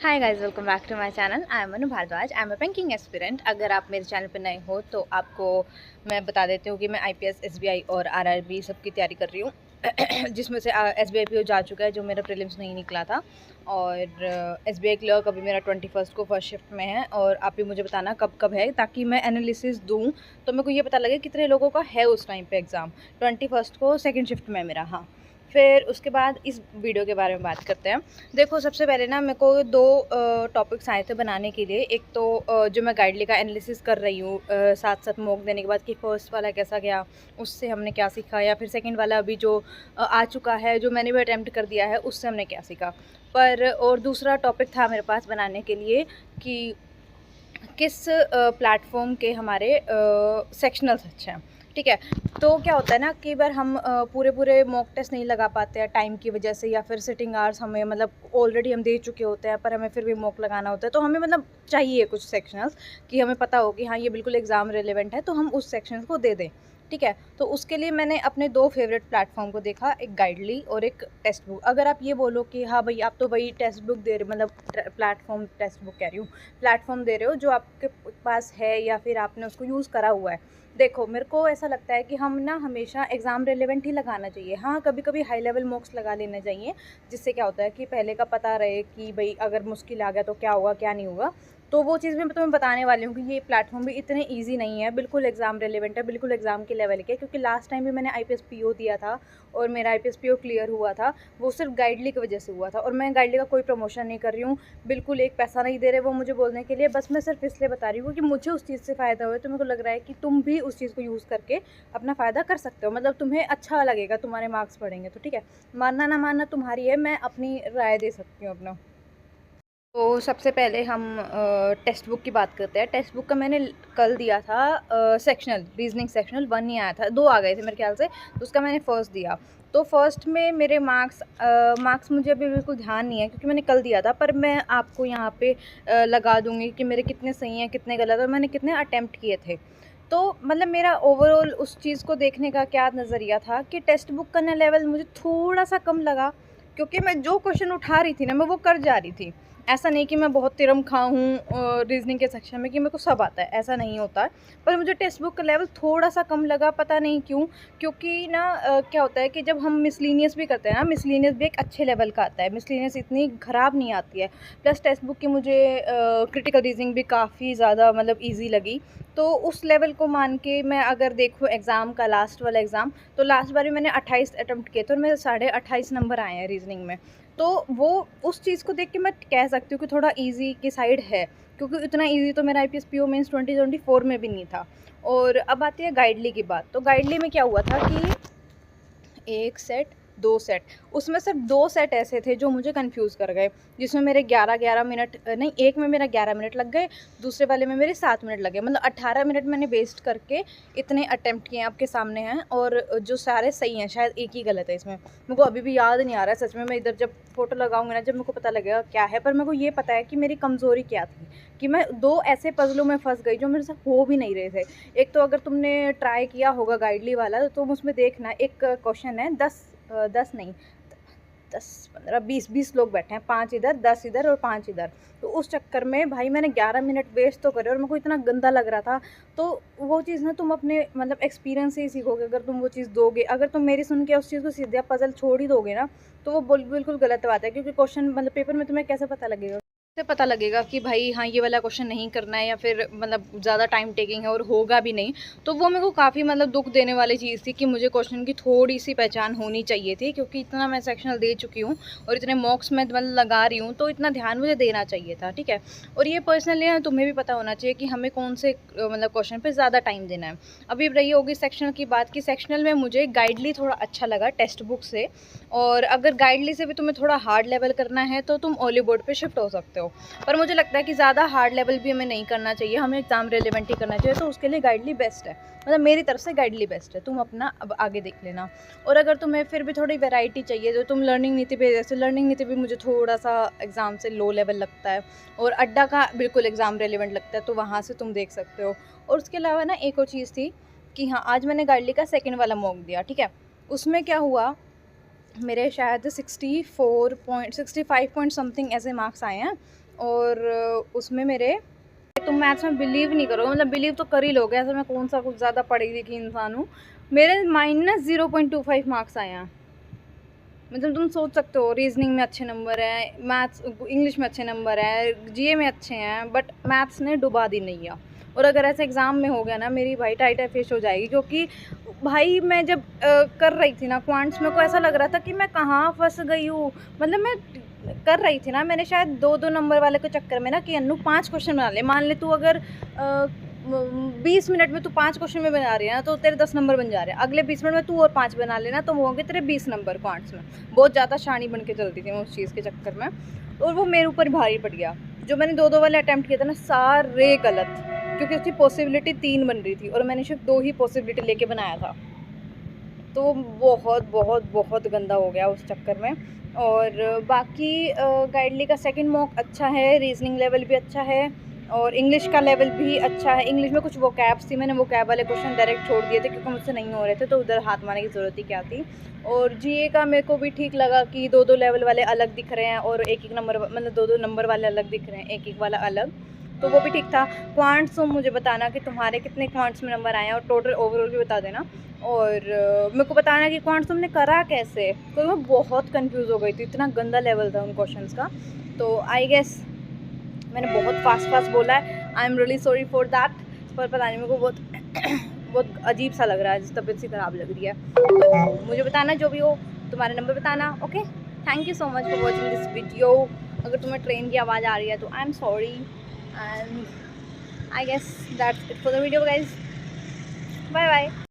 Hi guys, welcome back to my channel. I am Anu Bhardwaj. I am a banking aspirant. अगर आप मेरे channel पर नए हो तो आपको मैं बता देती हूँ कि मैं आईपीएस, एसबीआई और आरआरबी सबकी तैयारी कर रही हूँ जिसमें से एसबीआई पीओ जा चुका है, जो मेरा प्रीलिम्स नहीं निकला था। और एसबीआई क्लर्क अभी मेरा 21 को फर्स्ट शिफ्ट में है। और आप भी मुझे बताना कब कब है, ताकि मैं एनालिसिस दूँ तो मेरे को ये पता लगे कितने लोगों का है उस टाइम पे एग्ज़ाम। 21 को सेकेंड शिफ्ट में मेरा। हाँ, फिर उसके बाद इस वीडियो के बारे में बात करते हैं। देखो, सबसे पहले ना मेरे को दो टॉपिक्स आए थे बनाने के लिए। एक तो जो मैं गाइडली का एनालिसिस कर रही हूँ साथ साथ मॉक देने के बाद, कि फ़र्स्ट वाला कैसा गया, उससे हमने क्या सीखा, या फिर सेकंड वाला अभी जो आ चुका है, जो मैंने भी अटैम्प्ट कर दिया है, उससे हमने क्या सीखा। पर और दूसरा टॉपिक था मेरे पास बनाने के लिए कि किस प्लेटफॉर्म के हमारे सेक्शनल्स अच्छे हैं। ठीक है, तो क्या होता है ना, कई बार हम पूरे पूरे मॉक टेस्ट नहीं लगा पाते हैं टाइम की वजह से, या फिर सिटिंग आवर्स हमें मतलब ऑलरेडी हम दे चुके होते हैं, पर हमें फिर भी मॉक लगाना होता है। तो हमें मतलब चाहिए कुछ सेक्शंस कि हमें पता हो कि हाँ, ये बिल्कुल एग्ज़ाम रिलेवेंट है, तो हम उस सेक्शन को दे दें। ठीक है, तो उसके लिए मैंने अपने दो फेवरेट प्लेटफॉर्म को देखा, एक गाइडली और एक टेक्स्ट बुक। अगर आप ये बोलो कि हाँ भाई, आप तो वही टेक्स्ट बुक दे रहे, मतलब प्लेटफॉर्म, टेक्स्ट बुक कह रही हूँ, प्लेटफॉर्म दे रहे हो जो आपके पास है या फिर आपने उसको यूज़ करा हुआ है। देखो, मेरे को ऐसा लगता है कि हम ना हमेशा एग्ज़ाम रिलेवेंट ही लगाना चाहिए। हाँ, कभी कभी हाई लेवल मॉक्स लगा लेना चाहिए, जिससे क्या होता है कि पहले का पता रहे कि भाई अगर मुश्किल आ गया तो क्या होगा क्या नहीं होगा। तो वो चीज़ भी मैं तुम्हें बताने वाली हूँ कि ये प्लेटफॉर्म भी इतने ईजी नहीं है, बिल्कुल एग्ज़ाम रिलेवेंट है, बिल्कुल एग्ज़ाम के लेवल के। क्योंकि लास्ट टाइम भी मैंने आईपीएस पीओ दिया था और मेरा आईपीएस पीओ क्लियर हुआ था, वो सिर्फ गाइडली की वजह से हुआ था। और मैं गाइडली का कोई प्रमोशन नहीं कर रही हूँ, बिल्कुल एक पैसा नहीं दे रहे वो मुझे बोलने के लिए, बस मैं सिर्फ इसलिए बता रही हूँ कि मुझे उस चीज़ से फ़ायदा हुआ। तो मेरे को लग रहा है कि तुम भी उस चीज़ को यूज़ करके अपना फ़ायदा कर सकते हो, मतलब तुम्हें अच्छा लगेगा, तुम्हारे मार्क्स बढ़ेंगे। तो ठीक है, मानना ना मानना तुम्हारी है, मैं अपनी राय दे सकती हूँ अपना। तो सबसे पहले हम टेक्स्ट बुक की बात करते हैं। टेक्स्ट बुक का मैंने कल दिया था सेक्शनल, रीजनिंग सेक्शनल 1 ही आया था, 2 आ गए थे मेरे ख्याल से, तो उसका मैंने फ़र्स्ट दिया। तो फर्स्ट में मेरे मार्क्स मुझे अभी बिल्कुल ध्यान नहीं है क्योंकि मैंने कल दिया था, पर मैं आपको यहाँ पे लगा दूँगी कि मेरे कितने सही हैं, कितने गलत, और मैंने कितने अटैम्प्ट किए थे। तो मतलब मेरा ओवरऑल उस चीज़ को देखने का क्या नज़रिया था कि टेक्स्ट बुक का ना लेवल मुझे थोड़ा-सा कम लगा, क्योंकि मैं जो क्वेश्चन उठा रही थी ना, मैं वो कर जा रही थी। ऐसा नहीं कि मैं बहुत तिरम-खा हूँ रीज़निंग के सेक्शन में कि मेरे को सब आता है, ऐसा नहीं होता है। पर मुझे टेक्स्ट बुक का लेवल थोड़ा-सा कम लगा, पता नहीं क्यों? क्योंकि ना क्या होता है कि जब हम मिसलेनियस भी करते हैं ना, मिसलेनियस भी एक अच्छे लेवल का आता है, मिसलेनियस इतनी ख़राब नहीं आती है। प्लस टेक्स्ट बुक की मुझे क्रिटिकल रीज़निंग भी काफ़ी ज़्यादा मतलब ईज़ी लगी। तो उस लेवल को मान के मैं अगर देखूँ एग्ज़ाम का, लास्ट वाला एग्ज़ाम, तो लास्ट बार भी मैंने 28 अटेम्प्ट किए थे और मेरे 28.5 नंबर आए हैं रीज़निंग में। तो वो उस चीज़ को देख के मैं कह सकती हूँ कि थोड़ा ईज़ी की साइड है, क्योंकि इतना ईज़ी तो मेरा आईपीएस पीओ मेंस 2024 में भी नहीं था। और अब आती है गाइडली की बात। तो गाइडली में क्या हुआ था कि 1 सेट, 2 सेट, उसमें सिर्फ 2 सेट ऐसे थे जो मुझे कंफ्यूज कर गए, जिसमें मेरे 11-11 मिनट नहीं, एक में मेरा 11 मिनट लग गए, दूसरे वाले में मेरे 7 मिनट लगे, मतलब 18 मिनट मैंने वेस्ट करके इतने अटेम्प्ट किए, आपके सामने हैं। और जो सारे सही हैं, शायद एक ही गलत है इसमें, मेरे को अभी भी याद नहीं आ रहा है सच में। मैं इधर जब फोटो लगाऊंगी ना, जब मेरे को पता लगेगा क्या है। पर मेरे को ये पता है कि मेरी कमज़ोरी क्या थी, कि मैं 2 ऐसे पजलों में फंस गई जो मेरे से हो भी नहीं रहे थे। एक तो अगर तुमने ट्राई किया होगा गाइडली वाला, तो तुम उसमें देखना, एक क्वेश्चन है 10 नहीं, 10, 15, 20 लोग बैठे हैं, 5 इधर, 10 इधर और 5 इधर। तो उस चक्कर में भाई मैंने 11 मिनट वेस्ट तो करे और मेरे को इतना गंदा लग रहा था। तो वो चीज़ ना तुम अपने मतलब एक्सपीरियंस से ही सीखोगे, अगर तुम वो चीज़ दोगे। अगर तुम मेरी सुन के उस चीज़ को सीधा पजल छोड़ ही दोगे ना, तो वो बिल्कुल गलत बात है। क्योंकि क्वेश्चन मतलब पेपर में तुम्हें कैसे पता लगेगा, से पता लगेगा कि भाई हाँ, ये वाला क्वेश्चन नहीं करना है, या फिर मतलब ज़्यादा टाइम टेकिंग है और होगा भी नहीं। तो वो मेरे को काफ़ी मतलब दुख देने वाली चीज़ थी कि मुझे क्वेश्चन की थोड़ी सी पहचान होनी चाहिए थी, क्योंकि इतना मैं सेक्शनल दे चुकी हूँ और इतने मॉक्स में मतलब लगा रही हूँ, तो इतना ध्यान मुझे देना चाहिए था। ठीक है, और ये पर्सनली ना तुम्हें भी पता होना चाहिए कि हमें कौन से मतलब क्वेश्चन पर ज़्यादा टाइम देना है। अभी रही होगी सेक्शनल की बात, कि सेक्शनल में मुझे गाइडली थोड़ा अच्छा लगा टेक्स्ट बुक से। और अगर गाइडली से भी तुम्हें थोड़ा हार्ड लेवल करना है तो तुम ओली बोर्ड पे शिफ्ट हो सकते हो। पर मुझे लगता है कि ज़्यादा हार्ड लेवल भी हमें नहीं करना चाहिए, हमें एग्ज़ाम रिलेवेंट ही करना चाहिए। तो उसके लिए गाइडली बेस्ट है, मतलब मेरी तरफ से गाइडली बेस्ट है। तुम अपना अब आगे देख लेना। और अगर तुम्हें फिर भी थोड़ी वैरायटी चाहिए, जो तुम लर्निंग नीति पे, जैसे लर्निंग नीति भी मुझे थोड़ा सा एग्ज़ाम से लो लेवल लगता है, और अड्डा का बिल्कुल एग्ज़ाम रिलेवेंट लगता है, तो वहाँ से तुम देख सकते हो। और उसके अलावा ना एक और चीज़ थी कि हाँ, आज मैंने गाइडली का सेकेंड वाला मॉक दिया। ठीक है, उसमें क्या हुआ, मेरे शायद 64 पॉइंट 65 पॉइंट समथिंग ऐसे मार्क्स आए हैं। और उसमें मेरे, तुम मैथ्स में बिलीव नहीं करोगे, मतलब बिलीव तो कर ही लोगे, ऐसा मैं कौन सा कुछ ज़्यादा पढ़ी लिखी इंसान हूँ, मेरे -0.25 मार्क्स आए हैं। मतलब तुम सोच सकते हो, रीजनिंग में अच्छे नंबर हैं, मैथ्स इंग्लिश में अच्छे नंबर हैं, जीए में अच्छे हैं, बट मैथ्स ने डुबा दी नैया। और अगर ऐसे एग्ज़ाम में हो गया ना, मेरी भाई टाइट फेस हो जाएगी, क्योंकि भाई मैं जब कर रही थी ना क्वांट्स, मेरे को ऐसा लग रहा था कि मैं कहाँ फंस गई हूँ। मतलब मैं कर रही थी ना, मैंने शायद 2-2 नंबर वाले के चक्कर में ना कि अन्नू 5 क्वेश्चन बना ले, मान ले तू अगर 20 मिनट में तू 5 क्वेश्चन में बना रही है ना, तो तेरे 10 नंबर बन जा रहे हैं। अगले 20 मिनट में तू और 5 बना लेना, तो वो होंगे तेरे 20 नंबर क्वांट्स में। बहुत ज़्यादा शानी बन के चलती थी मैं उस चीज़ के चक्कर में, और वो मेरे ऊपर भारी पड़ गया। जो मैंने 2-2 वाले अटैम्प्ट किए थे ना, सारे गलत, क्योंकि उसकी पॉसिबिलिटी 3 बन रही थी और मैंने सिर्फ 2 ही पॉसिबिलिटी लेके बनाया था। तो बहुत बहुत बहुत गंदा हो गया उस चक्कर में। और बाकी गाइडली का सेकंड मॉक अच्छा है, रीजनिंग लेवल भी अच्छा है, और इंग्लिश का लेवल भी अच्छा है। इंग्लिश में कुछ वोकैब्स थी, मैंने वोकैब वाले क्वेश्चन डायरेक्ट छोड़ दिए थे, क्योंकि मुझसे नहीं हो रहे थे, तो उधर हाथ मारने की ज़रूरत ही क्या थी। और जीए का मेरे को भी ठीक लगा कि 2-2 लेवल वाले अलग दिख रहे हैं, और 1-1 नंबर, मतलब 2-2 नंबर वाले अलग दिख रहे हैं, 1-1 वाला अलग, तो वो भी ठीक था। क्वांट्स तुम मुझे बताना कि तुम्हारे कितने क्वांट्स में नंबर आए हैं, और टोटल ओवरऑल भी बता देना। और मेरे को बताना कि क्वांट्स तुमने करा कैसे, क्योंकि मैं बहुत कंफ्यूज हो गई थी, इतना गंदा लेवल था उन क्वेश्चंस का। तो आई गेस मैंने बहुत फास्ट बोला है, I am really sorry for that. पर पता नहीं, मेरे को बहुत बहुत अजीब सा लग रहा है, तबीयत सी ख़राब लग रही है। तो मुझे बताना जो भी हो, तुम्हारे नंबर बताना। Okay, thank you so much for watching this video. अगर तुम्हें ट्रेन की आवाज़ आ रही है तो I am sorry, and I guess that's it for the video guys. Bye bye.